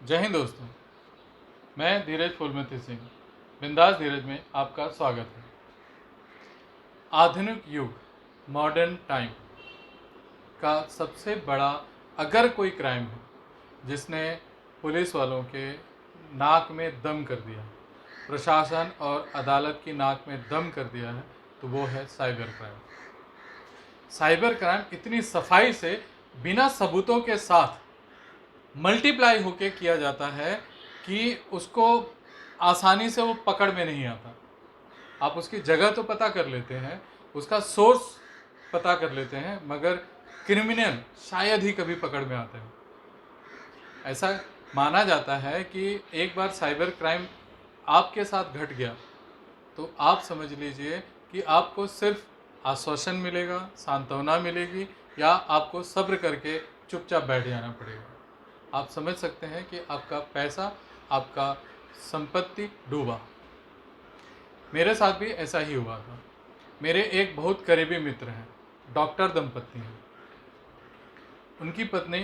जय हिंद दोस्तों। मैं धीरज फूलमती सिंह, बिंदास धीरज में आपका स्वागत है। आधुनिक युग, मॉडर्न टाइम का सबसे बड़ा अगर कोई क्राइम है जिसने पुलिस वालों के नाक में दम कर दिया, प्रशासन और अदालत की नाक में दम कर दिया है, तो वो है साइबर क्राइम। साइबर क्राइम इतनी सफाई से बिना सबूतों के साथ मल्टीप्लाई होके किया जाता है कि उसको आसानी से वो पकड़ में नहीं आता। आप उसकी जगह तो पता कर लेते हैं, उसका सोर्स पता कर लेते हैं, मगर क्रिमिनल शायद ही कभी पकड़ में आते हैं। ऐसा माना जाता है कि एक बार साइबर क्राइम आपके साथ घट गया तो आप समझ लीजिए कि आपको सिर्फ आश्वासन मिलेगा, सांत्वना मिलेगी, या आपको सब्र करके चुपचाप बैठ जाना पड़ेगा। आप समझ सकते हैं कि आपका पैसा, आपका संपत्ति डूबा। मेरे साथ भी ऐसा ही हुआ था। मेरे एक बहुत करीबी मित्र हैं, डॉक्टर दंपत्ति हैं। उनकी पत्नी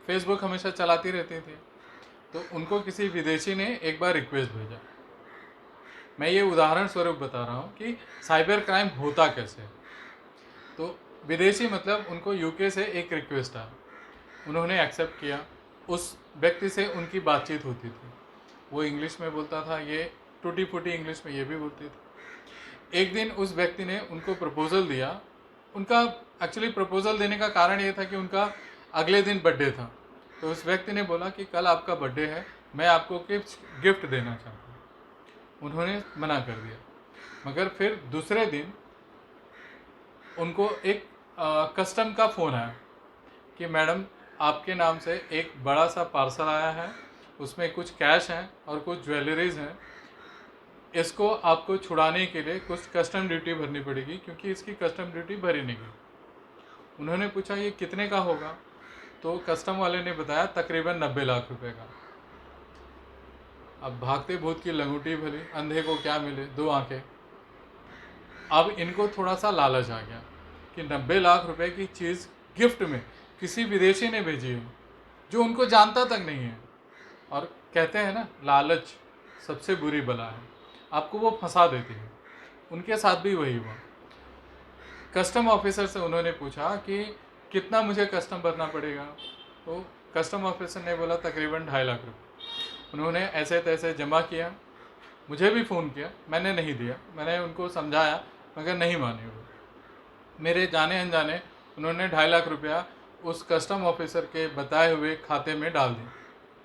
फेसबुक हमेशा चलाती रहती थी, तो उनको किसी विदेशी ने एक बार रिक्वेस्ट भेजा। मैं ये उदाहरण स्वरूप बता रहा हूँ कि साइबर क्राइम होता कैसे। तो विदेशी मतलब उनको यूके से एक रिक्वेस्ट आया, उन्होंने एक्सेप्ट किया। उस व्यक्ति से उनकी बातचीत होती थी, वो इंग्लिश में बोलता था, ये टूटी फूटी इंग्लिश में ये भी बोलती थी। एक दिन उस व्यक्ति ने उनको प्रपोज़ल दिया। उनका एक्चुअली प्रपोज़ल देने का कारण ये था कि उनका अगले दिन बर्थडे था। तो उस व्यक्ति ने बोला कि कल आपका बर्थडे है, मैं आपको गिफ्ट देना चाहता हूँ। उन्होंने मना कर दिया, मगर फिर दूसरे दिन उनको एक कस्टम का फ़ोन आया कि मैडम, आपके नाम से एक बड़ा सा पार्सल आया है, उसमें कुछ कैश हैं और कुछ ज्वेलरीज हैं। इसको आपको छुड़ाने के लिए कुछ कस्टम ड्यूटी भरनी पड़ेगी, क्योंकि इसकी कस्टम ड्यूटी भरी नहीं गई। उन्होंने पूछा ये कितने का होगा, तो कस्टम वाले ने बताया तकरीबन 90 लाख रुपए का। अब भागते भूत की लंगूटी भली, अंधे को क्या मिले, दो आंखें। अब इनको थोड़ा सा लालच आ गया कि 90 लाख रुपए की चीज़ गिफ्ट में किसी विदेशी ने भेजी है जो उनको जानता तक नहीं है। और कहते हैं ना, लालच सबसे बुरी बला है, आपको वो फंसा देती है। उनके साथ भी वही हुआ। कस्टम ऑफिसर से उन्होंने पूछा कि कितना मुझे कस्टम भरना पड़ेगा, तो कस्टम ऑफिसर ने बोला तकरीबन 2.5 लाख रुपये। उन्होंने ऐसे तैसे जमा किया, मुझे भी फ़ोन किया, मैंने नहीं दिया, मैंने उनको समझाया मगर नहीं माने वो। मेरे जाने अनजाने उन्होंने 2.5 लाख रुपया उस कस्टम ऑफिसर के बताए हुए खाते में डाल दिया।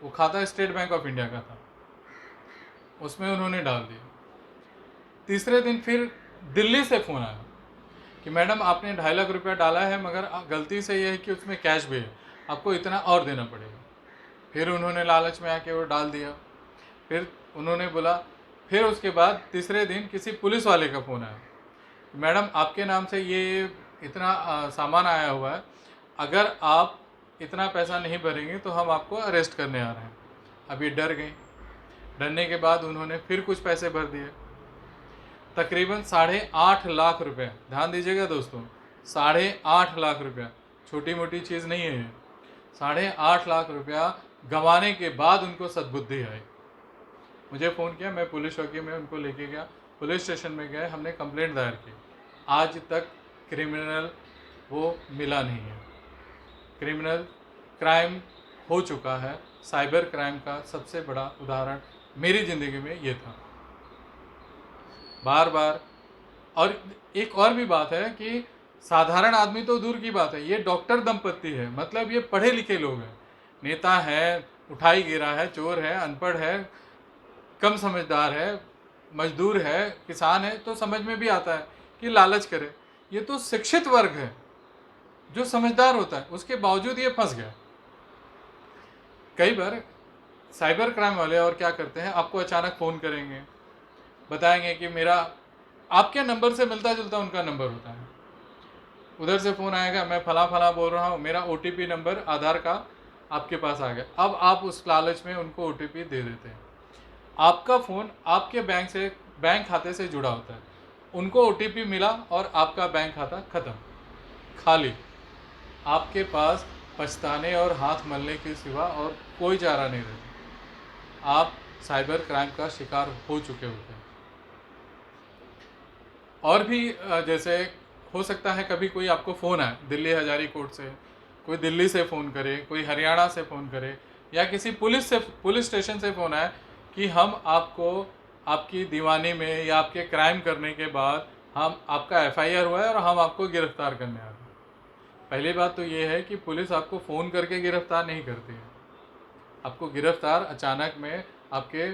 वो खाता स्टेट बैंक ऑफ इंडिया का था, उसमें उन्होंने डाल दिया। तीसरे दिन फिर दिल्ली से फ़ोन आया कि मैडम, आपने 2.5 लाख रुपया डाला है, मगर गलती से ये है कि उसमें कैश भी है, आपको इतना और देना पड़ेगा। फिर उन्होंने लालच में आके वो डाल दिया। फिर उन्होंने बोला, फिर उसके बाद तीसरे दिन किसी पुलिस वाले का फ़ोन आया, मैडम आपके नाम से ये इतना सामान आया हुआ है, अगर आप इतना पैसा नहीं भरेंगे तो हम आपको अरेस्ट करने आ रहे हैं। अब ये डर गई। डरने के बाद उन्होंने फिर कुछ पैसे भर दिए, तकरीबन 8.5 लाख रुपए। ध्यान दीजिएगा दोस्तों, 8.5 लाख रुपया छोटी मोटी चीज़ नहीं है ये। 8.5 लाख रुपया गंवाने के बाद उनको सद्बुद्धि आई। मुझे फ़ोन किया, मैं पुलिस चौकी में उनको लेके गया, पुलिस स्टेशन में गए, हमने कंप्लेंट दायर की। आज तक क्रिमिनल वो मिला नहीं है। क्रिमिनल क्राइम हो चुका है। साइबर क्राइम का सबसे बड़ा उदाहरण मेरी ज़िंदगी में ये था। बार बार। और एक और भी बात है कि साधारण आदमी तो दूर की बात है, ये डॉक्टर दंपत्ति है, मतलब ये पढ़े लिखे लोग हैं, नेता है, उठाई गिरा है, चोर है, अनपढ़ है, कम समझदार है, मजदूर है, किसान है, तो समझ में भी आता है कि लालच करे। ये तो शिक्षित वर्ग है जो समझदार होता है, उसके बावजूद ये फंस गया। कई बार साइबर क्राइम वाले और क्या करते हैं, आपको अचानक फ़ोन करेंगे, बताएंगे कि मेरा आपके नंबर से मिलता जुलता उनका नंबर होता है। उधर से फ़ोन आएगा, मैं फला फला बोल रहा हूँ, मेरा OTP नंबर आधार का आपके पास आ गया। अब आप उस लालच में उनको OTP दे देते हैं। आपका फ़ोन आपके बैंक खाते से जुड़ा होता है, उनको OTP मिला और आपका बैंक खाता ख़त्म, खाली। आपके पास पछताने और हाथ मलने के सिवा और कोई चारा नहीं रहता। आप साइबर क्राइम का शिकार हो चुके होते हैं। और भी जैसे हो सकता है कभी कोई आपको फ़ोन आए दिल्ली हजारी कोर्ट से, कोई दिल्ली से फ़ोन करे, कोई हरियाणा से फ़ोन करे, या किसी पुलिस स्टेशन से फ़ोन आए कि हम आपको आपकी दीवानी में या आपके क्राइम करने के बाद हम आपका एफआईआर हुआ है और हम आपको गिरफ्तार करने आ रहे हैं। पहली बात तो ये है कि पुलिस आपको फ़ोन करके गिरफ्तार नहीं करती है। आपको गिरफ्तार अचानक में आपके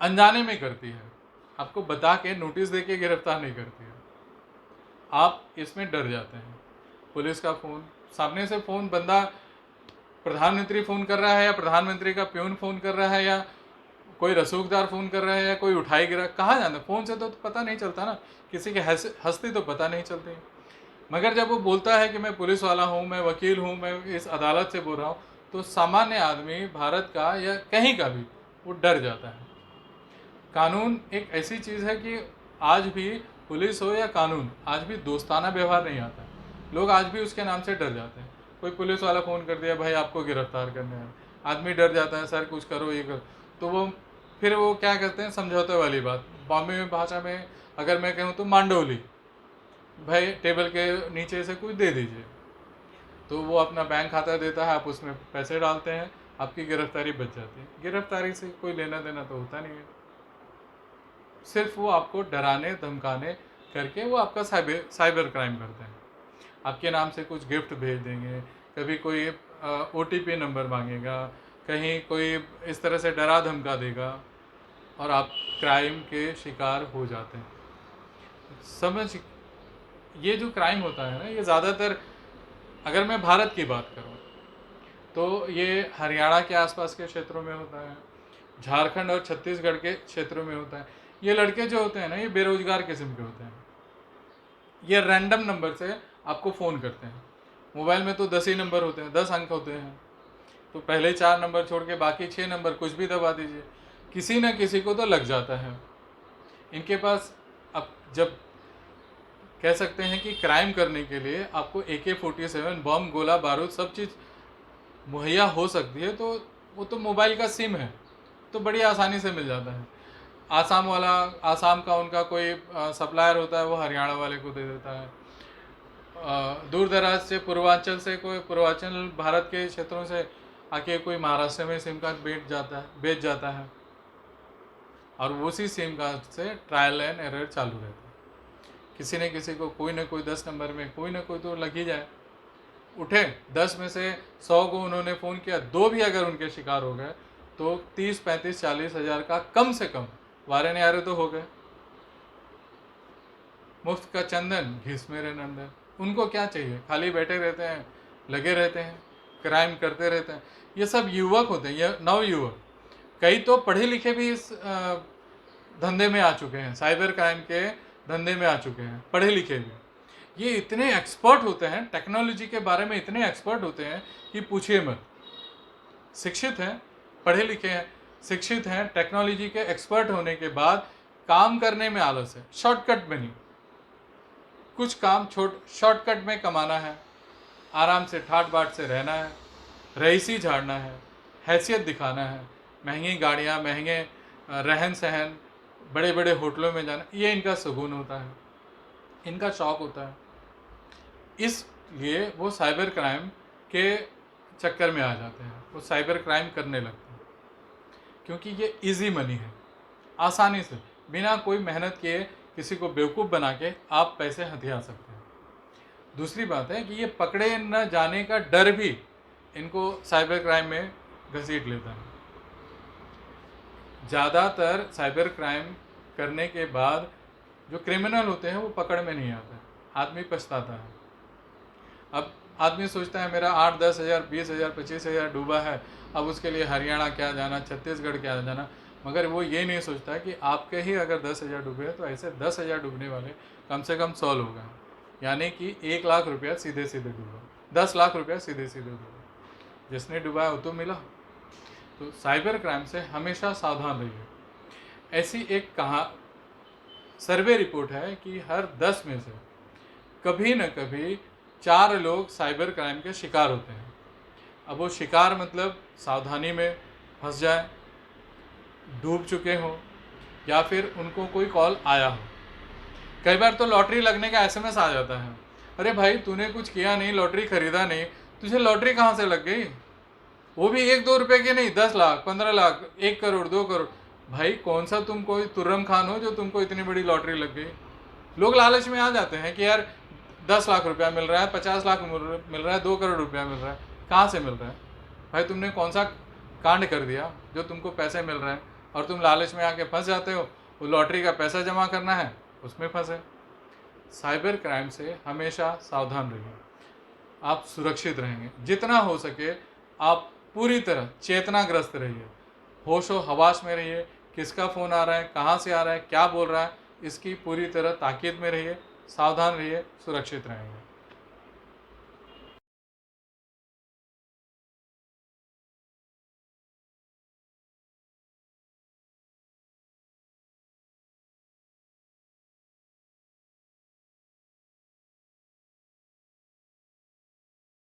अनजाने में करती है। आपको बता के नोटिस दे के गिरफ्तार नहीं करती है। आप इसमें डर जाते हैं। पुलिस का फ़ोन, सामने से फ़ोन बंदा प्रधानमंत्री फ़ोन कर रहा है या प्रधानमंत्री का प्यून फ़ोन कर रहा है या कोई रसूखदार फ़ोन कर रहा है या कोई उठाई गिरा, कहाँ जाना। फ़ोन से तो पता नहीं चलता ना, किसी की हस्ती तो पता नहीं चलती। मगर जब वो बोलता है कि मैं पुलिस वाला हूँ, मैं वकील हूँ, मैं इस अदालत से बोल रहा हूँ, तो सामान्य आदमी भारत का या कहीं का भी वो डर जाता है। कानून एक ऐसी चीज़ है कि आज भी पुलिस हो या कानून, आज भी दोस्ताना व्यवहार नहीं आता है। लोग आज भी उसके नाम से डर जाते हैं। कोई पुलिस वाला फ़ोन कर दिया, भाई आपको गिरफ्तार करने हैं, आदमी डर जाता है, सर कुछ करो, ये करो। तो वो फिर वो क्या कहते हैं, समझौते वाली बात। बॉम्बे में भाषा में अगर मैं कहूँ तो मांडोली, भाई टेबल के नीचे से कुछ दे दीजिए, तो वो अपना बैंक खाता देता है, आप उसमें पैसे डालते हैं, आपकी गिरफ्तारी बच जाती है। गिरफ्तारी से कोई लेना देना तो होता नहीं है। सिर्फ वो आपको डराने धमकाने करके वो आपका साइबर क्राइम करते हैं। आपके नाम से कुछ गिफ्ट भेज देंगे, कभी कोई ओटीपी नंबर मांगेगा, कहीं कोई इस तरह से डरा धमका देगा और आप क्राइम के शिकार हो जाते हैं। समझ, ये जो क्राइम होता है ना, ये ज़्यादातर अगर मैं भारत की बात करूँ तो ये हरियाणा के आसपास के क्षेत्रों में होता है, झारखंड और छत्तीसगढ़ के क्षेत्रों में होता है। ये लड़के जो होते हैं ना, ये बेरोजगार किस्म के होते हैं। ये रैंडम नंबर से आपको फ़ोन करते हैं। मोबाइल में तो 10 ही नंबर होते हैं, 10 अंक होते हैं, तो पहले 4 नंबर छोड़ के बाकी 6 नंबर कुछ भी दबा दीजिए, किसी न किसी को तो लग जाता है। इनके पास अब जब कह सकते हैं कि क्राइम करने के लिए आपको AK-47 बम, गोला बारूद सब चीज़ मुहैया हो सकती है, तो वो तो मोबाइल का सिम है, तो बड़ी आसानी से मिल जाता है। आसाम का उनका कोई सप्लायर होता है, वो हरियाणा वाले को दे देता है। दूर दराज से पूर्वांचल भारत के क्षेत्रों से आके कोई महाराष्ट्र में सिम कार्ड बेच जाता है और उसी सिम कार्ड से ट्रायल एंड एरर चालू रहता है। किसी न किसी को कोई ना कोई 10 नंबर में कोई ना कोई तो लग ही जाए। उठे 10 में से 100 को उन्होंने फ़ोन किया, 2 भी अगर उनके शिकार हो गए तो 30, 35, 40 हज़ार का कम से कम वारे न्यारे तो हो गए। मुफ्त का चंदन घिस मेरे नंदन। उनको क्या चाहिए, खाली बैठे रहते हैं, लगे रहते हैं, क्राइम करते रहते हैं। ये सब युवक होते हैं, ये नवयुवक। कई तो पढ़े लिखे भी इस धंधे में आ चुके हैं, साइबर क्राइम के धंधे में आ चुके हैं, पढ़े लिखे भी। ये इतने एक्सपर्ट होते हैं, टेक्नोलॉजी के बारे में इतने एक्सपर्ट होते हैं कि पूछिए मत। शिक्षित हैं, पढ़े लिखे हैं, शिक्षित हैं, टेक्नोलॉजी के एक्सपर्ट होने के बाद काम करने में आलस है, शॉर्टकट में नहीं। कुछ काम शॉर्टकट में कमाना है, आराम से ठाट बाट से रहना है, रईसी झाड़ना है, हैसियत दिखाना है, महंगी गाड़ियाँ, महंगे रहन सहन, बड़े बड़े होटलों में जाना, ये इनका सुकून होता है, इनका शौक़ होता है। इसलिए वो साइबर क्राइम के चक्कर में आ जाते हैं, वो साइबर क्राइम करने लगते हैं, क्योंकि ये इजी मनी है। आसानी से बिना कोई मेहनत किए किसी को बेवकूफ़ बना के आप पैसे हथिया सकते हैं। दूसरी बात है कि ये पकड़े न जाने का डर भी इनको साइबर क्राइम में घसीट लेता है। ज़्यादातर साइबर क्राइम करने के बाद जो क्रिमिनल होते हैं वो पकड़ में नहीं आते, आदमी पछताता है। अब आदमी सोचता है मेरा 8, 10 हज़ार, 20 हज़ार, 25 हज़ार डूबा है, अब उसके लिए हरियाणा क्या जाना, छत्तीसगढ़ क्या जाना। मगर वो ये नहीं सोचता कि आपके ही अगर 10 हज़ार डूबे हैं तो ऐसे 10 हज़ार डूबने वाले कम से कम 100 लोग हैं, यानी कि 1 लाख रुपया सीधे सीधे डूबा, 10 लाख रुपया सीधे सीधे डूबा। जिसने डुबाया वो तो मिला। तो साइबर क्राइम से हमेशा सावधान रहिए। ऐसी एक सर्वे रिपोर्ट है कि हर 10 में से कभी न कभी 4 लोग साइबर क्राइम के शिकार होते हैं। अब वो शिकार मतलब सावधानी में फंस जाए, डूब चुके हों, या फिर उनको कोई कॉल आया हो। कई बार तो लॉटरी लगने का एसएमएस आ जाता है, अरे भाई तूने कुछ किया नहीं, लॉटरी खरीदा नहीं, तुझे लॉटरी कहाँ से लग गई? वो भी 1-2 रुपए की नहीं, 10 लाख, 15 लाख, 1 करोड़, 2 करोड़। भाई कौन सा तुम कोई तुर्रम खान हो जो तुमको इतनी बड़ी लॉटरी लग गई? लोग लालच में आ जाते हैं कि यार 10 लाख रुपया मिल रहा है, 50 लाख मिल रहा है, 2 करोड़ रुपया मिल रहा है। कहाँ से मिल रहा है भाई? तुमने कौन सा कांड कर दिया जो तुमको पैसे मिल रहे हैं और तुम लालच में आके फंस जाते हो? वो लॉटरी का पैसा जमा करना है, उसमें फंसे। साइबर क्राइम से हमेशा सावधान रहिए, आप सुरक्षित रहेंगे। जितना हो सके आप पूरी तरह चेतनाग्रस्त रहिए, होशो हवास में रहिए। किसका फ़ोन आ रहा है, कहाँ से आ रहा है, क्या बोल रहा है, इसकी पूरी तरह ताकीद में रहिए, सावधान रहिए, सुरक्षित रहेंगे।